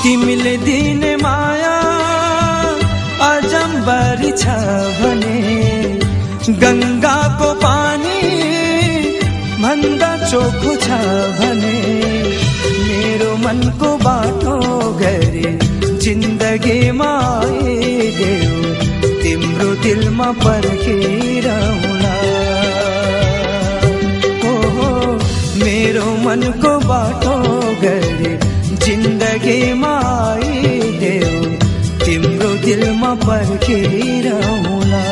तिमीले दिने माया अजम्बरी छ भने गंगाको पानी भन्दा चोखो छ भने मेरो मनको बाटो गरे जिन्दगीमा आइदेऊ तिम्रो दिलमा पर्खिरहुला हो मेरो मनको बाटो गरे जिन्दगीमा आइदेऊ तिम्रो दिलमा पर्खिरहुला।